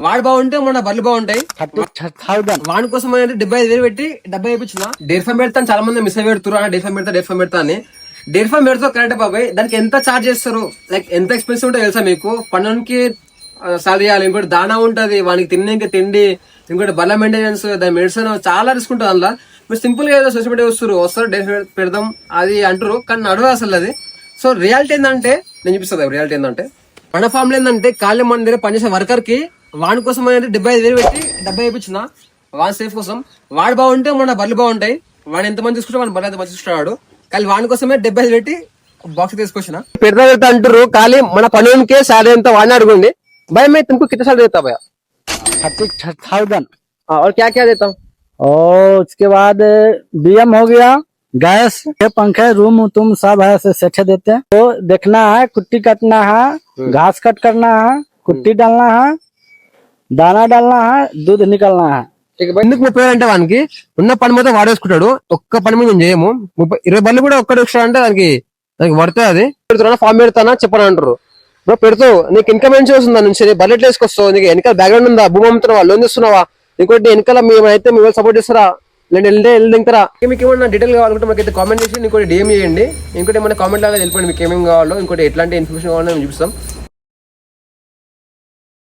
వాడు బాగుంటే మన బర్రెలు బాగుంటాయి. 30,000 వాడి కోసం అనేది 75,000 పెట్టి డబ్బా వేయించిన. డైరీ ఫామ్ పెడతాను చాలా మంది మిస్ పెడుతున్నారు. డైరీ ఫామ్ పెడతా అని. డైరీ ఫామ్ పెడతా కరెక్ట్ బాబాయ్. దానికి ఎంత చార్జ్ చేస్తారు, లైక్ ఎంత ఎక్స్పెన్సివ్ ఉంటుందో తెలుసా మీకు? పన్నుకి సాలరీ ఇవ్వాలి, ఇంకోటి దానా ఉంటది, వానికి తినడానికి తిండి, ఇంకోటి బల్ల మెయింటెనెన్స్, దాని మెడిసిన్, చాలా రిస్క్ ఉంటుంది అందులో. మీరు సింపుల్ గా ఏదో సోషల్ మీడియా వస్తారు డైరీ పెడదాం అది అంటారు, కానీ నడవదు అసలు అది. సో రియాలిటీ ఏంటంటే నేను చూపిస్తుంది. రియాలిటీ ఏంటంటే మన ఫామ్ లో ఏంటంటే ఖాళీ మన దగ్గర పనిచేసే వర్కర్ కి వాడి కోసం అనేది 75,000 పెట్టి డబ్బా వేయించిన. వాడి సేఫ్ కోసం. వాడు బాగుంటే మన బర్రెలు బాగుంటాయి. వాడు ఎంత మంది చూసుకుంటే మన బర్రెలు ఎంత మంది చూసుకుంటాడు. కానీ వాడి కోసమే 75,000 పెట్టి బాక్స్ తీసుకొచ్చిన. పెడతా అంటారు, ఖాళీ మన పనులకే సాలరీ ఎంత వాడిని అడుగుండి. भाई मैं तुमको कितना साल देता भैया? 36,000 और क्या क्या देता हूँ? और उसके बाद बीएम हो गया, गैस, पंखे, रूम तुम सब है से सेट देते हैं. तो देखना है, कुट्टी कटना है, घास कट करना है, कुट्टी डालना है, दाना डालना है, दूध निकलना है. ఎందుకు 30 అంటే వానికి ఉన్న పని మొత్తం వాడేసుకుంటాడు. ఒక్క పని మీద మేము చేయము. 20 బళ్ళు కూడా ఒక్కటి ఎక్స్ట్రా అంటే దానికి పడుతుంది. అది పెడుతున్నా ఫామ్ పెడతానా చెప్పని అంటారు. బ్రో పెడతావు, నీకు ఇన్కమ్ ఏం చేస్తుంది దాని నుంచి? బడ్జెట్ వేసుకొస్తావు, నీకు వెనకాల బ్యాక్గ్రౌండ్ ఉందా? భూమి అమ్ముతున్నావా, లోన్ ఇస్తున్నావా? ఇంకోటి వెనకాల మేమైతే మీ వాళ్ళు సపోర్ట్ చేస్తారా? లేదంటే దింకరా? మీకు ఏమన్నా డీటెయిల్ కావాలంటే మాకైతే కామెంట్ చేసి ఇంకోటి డిఎం చేయండి. ఇంకోటి ఏమైనా కామెంట్ లాగా తెలిపండి మీకు ఏమేమి కావాలో, ఇంకోటి ఎట్లాంటి ఇన్ఫర్మేషన్ కావాలో మేము చూపిస్తాం.